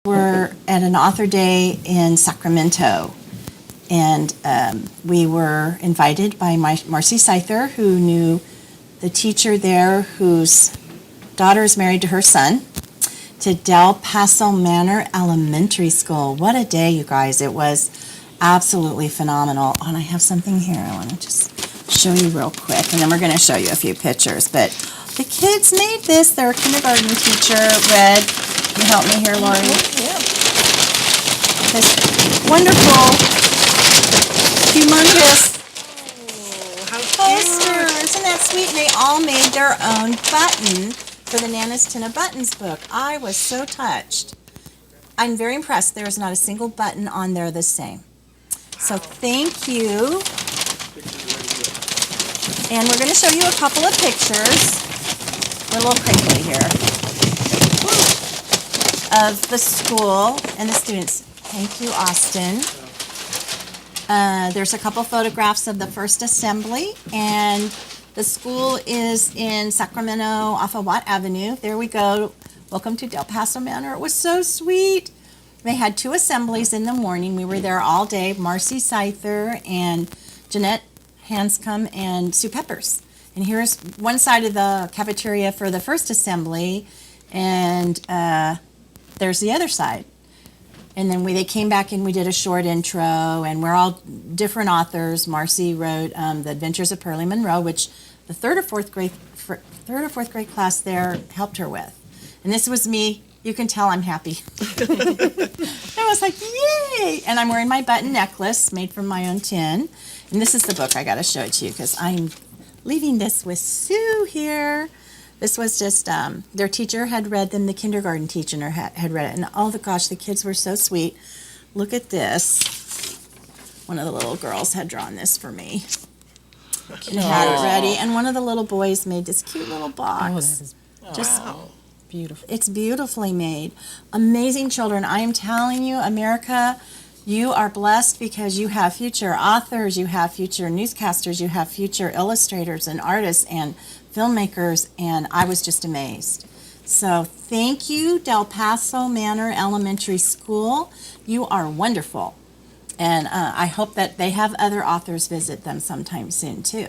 We're at an author day in Sacramento, and we were invited by Marcy Scyther, who knew the teacher there whose daughter is married to her son, to Del Paso Manor Elementary School. What a day, you guys. It was absolutely phenomenal. Oh, and I have something here I want to just show you real quick, and then we're going to show you a few pictures. But the kids made this. Their kindergarten teacher read, can you help me here, Lori? Yeah. This wonderful, humongous poster. Isn't that sweet? And they all made their own button for the Nana's Tin of Buttons book. I was so touched. I'm very impressed. There is not a single button on there the same. So thank you. And we're going to show you a couple of pictures. We're a little crinkly here. Of the school and the students. Thank you, Austin. There's a couple photographs of the first assembly, and the school is in Sacramento off of Watt Avenue. There we go. Welcome to Del Paso Manor. It was so sweet. They had 2 assemblies in the morning. We were there all day. Marcy Scyther and Jeanette Hanscom and Sue Peppers. And here's one side of the cafeteria for the first assembly, and there's the other side. And then they came back and we did a short intro, and we're all different authors. Marcy wrote The Adventures of Pearlie Monroe, which the third or fourth grade class there helped her with. And this was me. You can tell I'm happy. I was like, yay! And I'm wearing my button necklace made from my own tin. And this is the book. I got to show it to you because I'm leaving this with Sue here. This was just, their teacher had read them, the kindergarten teacher had read it. And oh, gosh, the kids were so sweet. Look at this. One of the little girls had drawn this for me. And had it ready. And one of the little boys made this cute little box. Oh, that is just beautiful. It's beautifully made. Amazing children. I am telling you, America, you are blessed because you have future authors, you have future newscasters, you have future illustrators and artists and filmmakers, and I was just amazed. So thank you, Del Paso Manor Elementary School. You are wonderful. And I hope that they have other authors visit them sometime soon, too.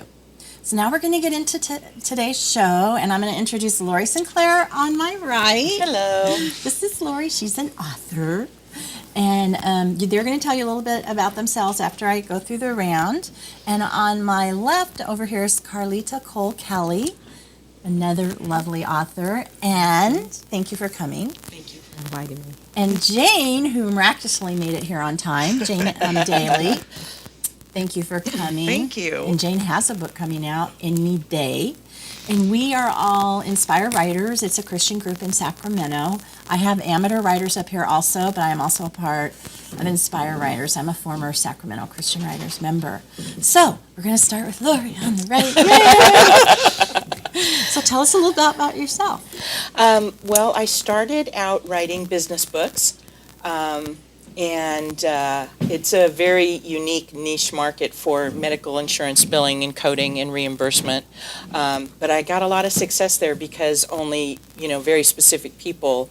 So now we're going to get into today's show, and I'm going to introduce Lori Sinclair on my right. Hello. This is Lori. She's an author. And they're going to tell you a little bit about themselves after I go through the round. And on my left over here is Carlitta Cole-Kelly, another lovely author. And thank you for coming. Thank you for inviting me. And Jane, who miraculously made it here on time, Jane Daly. Thank you for coming. Thank you. And Jane has a book coming out any day. And we are all Inspire Writers. It's a Christian group in Sacramento. I have amateur writers up here also, but I am also a part of Inspire Writers. I'm a former Sacramento Christian Writers member. So we're going to start with Lori on the right. Yay! So tell us a little bit about yourself. Well, I started out writing business books, and it's a very unique niche market for medical insurance billing and coding and reimbursement. But I got a lot of success there because only, very specific people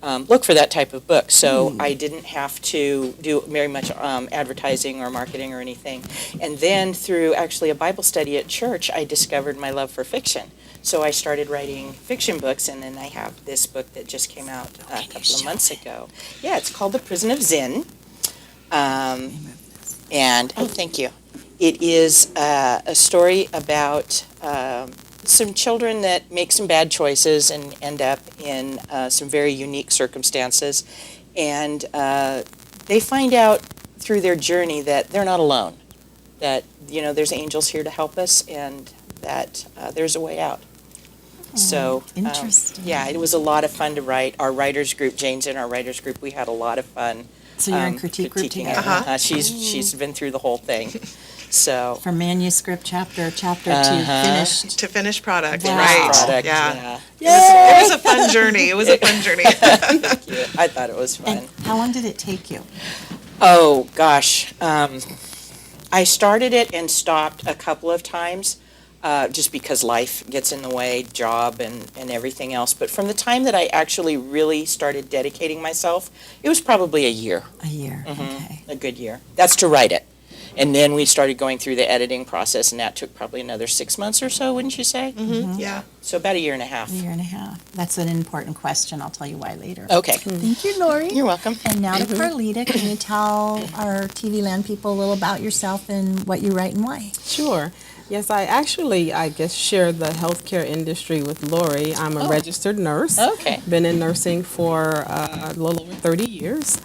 look for that type of book. So I didn't have to do very much advertising or marketing or anything. And then through actually a Bible study at church, I discovered my love for fiction. So I started writing fiction books, and then I have this book that just came out a couple of months ago. Yeah, it's called The Prison of Zen. And, thank you. It is a story about some children that make some bad choices and end up in some very unique circumstances. And they find out through their journey that they're not alone, that, there's angels here to help us, and that there's a way out. So, interesting. Yeah, it was a lot of fun to write. Our writers group, Jane's in our writers group, we had a lot of fun. So you're in critique group critiquing together. it. She's been through the whole thing. So From manuscript chapter to finished. To finished product, Wow. right? product, Yeah. Yay! It was a fun journey. It was a fun journey. I thought it was fun. And how long did it take you? Oh, gosh. I started it and stopped a couple of times. just because life gets in the way, job and everything else. But from the time that I actually really started dedicating myself, it was probably a year, A year, okay. a good year. That's to write it. And then we started going through the editing process, and that took probably another 6 months or so, wouldn't you say? Yeah. So about a year and a half. A year and a half. That's an important question. I'll tell you why later. Okay. Thank you, Lori. You're welcome. And now to Carlitta. Can you tell our TV Land people a little about yourself and what you write and why? Sure. Yes, I guess, share the healthcare industry with Lori. I'm a registered nurse. Okay. Been in nursing for a little over 30 years.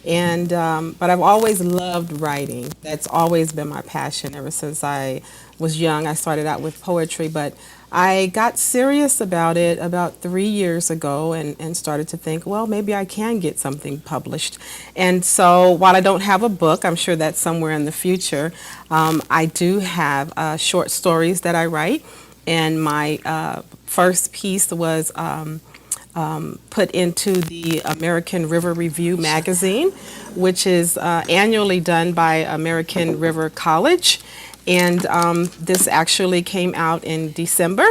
And, but I've always loved writing. That's always been my passion ever since I was young. I started out with poetry, but I got serious about it about 3 years ago and started to think, well, maybe I can get something published. And so while I don't have a book, I'm sure that's somewhere in the future, I do have short stories that I write. And my first piece was put into the American River Review magazine, which is annually done by American River College. And this actually came out in December,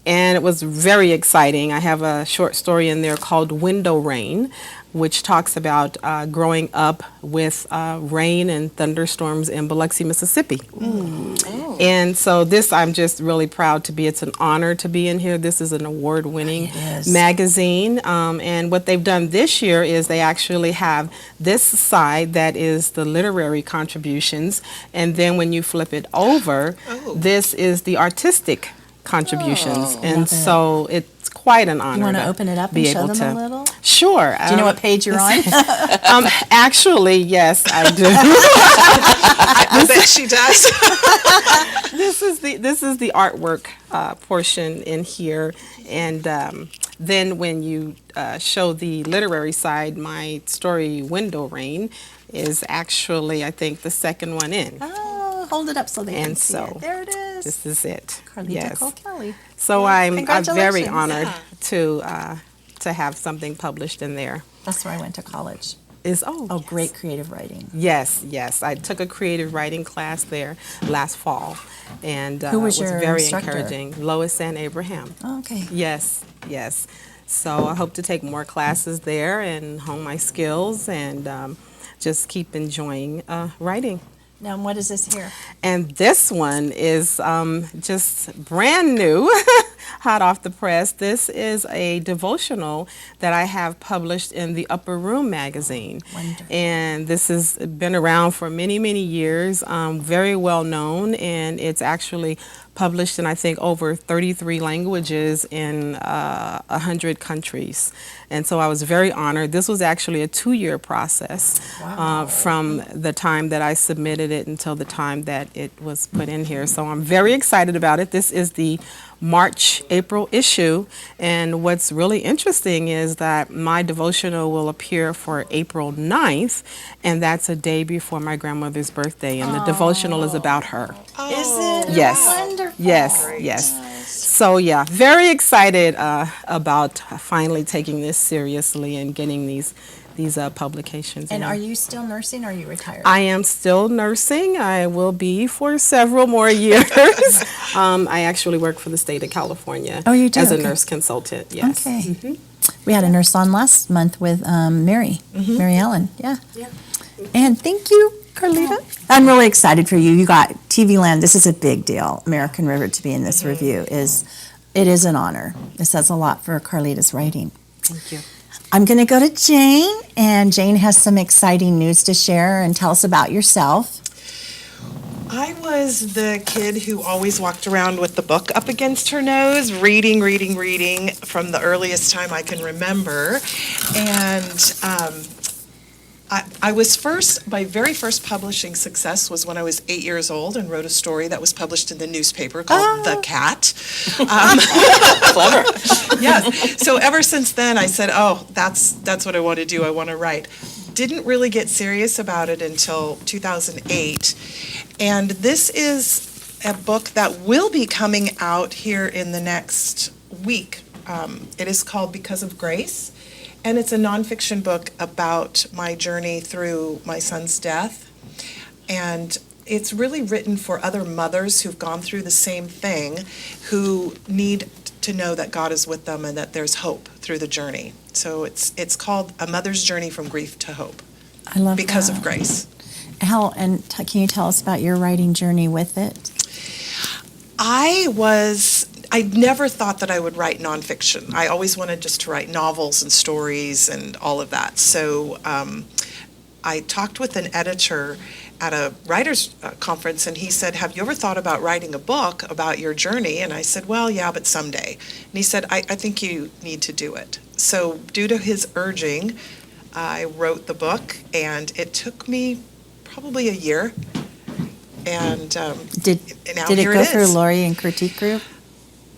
and it was very exciting. I have a short story in there called Window Rain, which talks about growing up with rain and thunderstorms in Biloxi, Mississippi. And so this, I'm just really proud to be. It's an honor to be in here. This is an award-winning It is. magazine. And what they've done this year is they actually have this side that is the literary contributions. And then when you flip it over, this is the artistic contributions. And Love it. so it's quite an honor You want to to open it up be and show able them to. a little? Sure. Do you know what page you're on? Actually, yes, I do. I bet she does. This is the artwork portion in here, and then when you show the literary side, my story Window Rain is actually, I think, the second one in. Oh, hold it up so they can And see so, it. There it is. This is it. Carlitta Yes. Cole-Kelly. So I'm very Congratulations. honored Yeah. to have something published in there. That's where I went to college. Oh, Oh, yes. great creative writing. Yes, yes. I took a creative writing class there last fall, and Who was it was your very instructor? encouraging. Lois and Abraham. Oh, okay. Yes, yes. So I hope to take more classes there and hone my skills and just keep enjoying writing. Now, what is this here? And this one is just brand new, hot off the press. This is a devotional that I have published in the Upper Room magazine. Wonderful. And this has been around for many, many years, very well known, and it's actually published in, I think, over 33 languages in 100 countries. And so I was very honored. This was actually a 2-year process from the time that I submitted it until the time that it was put in here. So I'm very excited about it. This is the March-April issue. And what's really interesting is that my devotional will appear for April 9th, and that's a day before my grandmother's birthday. And the devotional is about her. Is it Yes. wonderful? Yes, yes. So yeah, very excited about finally taking this seriously and getting these publications. And in. are you still nursing or are you retired? I am still nursing. I will be for several more years. I actually work for the state of California Oh, you do? as a Okay. nurse consultant. Yes. Okay. We had a nurse on last month with Mary Ellen. Yeah. And thank you, Carlitta. I'm really excited for you. You got TV Land. This is a big deal. American River to be in this review is an honor. It says a lot for Carlitta's writing. Thank you. I'm going to go to Jane, and Jane has some exciting news to share and tell us about yourself. I was the kid who always walked around with the book up against her nose, reading from the earliest time I can remember. And I was my very first publishing success was when I was 8 years old and wrote a story that was published in the newspaper called The Cat. Clever. Yes. So ever since then, I said, oh, that's what I want to do. I want to write. Didn't really get serious about it until 2008. And this is a book that will be coming out here in the next week. It is called Because of Grace. And it's a nonfiction book about my journey through my son's death. And it's really written for other mothers who've gone through the same thing, who need to know that God is with them and that there's hope through the journey. So it's called A Mother's Journey from Grief to Hope, I love because that. of grace. Can you tell us about your writing journey with it? I never thought that I would write nonfiction. I always wanted just to write novels and stories and all of that. So I talked with an editor at a writers' conference, and he said, "Have you ever thought about writing a book about your journey?" And I said, "Well, yeah, but someday." And he said, I think you need to do it. So due to his urging, I wrote the book, and it took me probably a year. And Did now it here go it through is. Lori and critique group?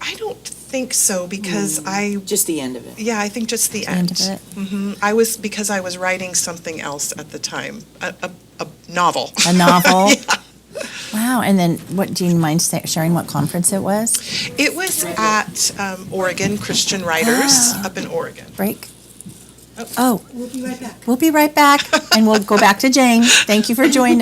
I don't think so, because Just the end of it. I think just the End end. of it? Because I was writing something else at the time, a novel. A novel? Yeah. Wow. And then do you mind sharing what conference it was? It was at Oregon Christian Writers up in Oregon. Break? Oh. We'll be right back. We'll be right back, and we'll go back to Jane. Thank you for joining us.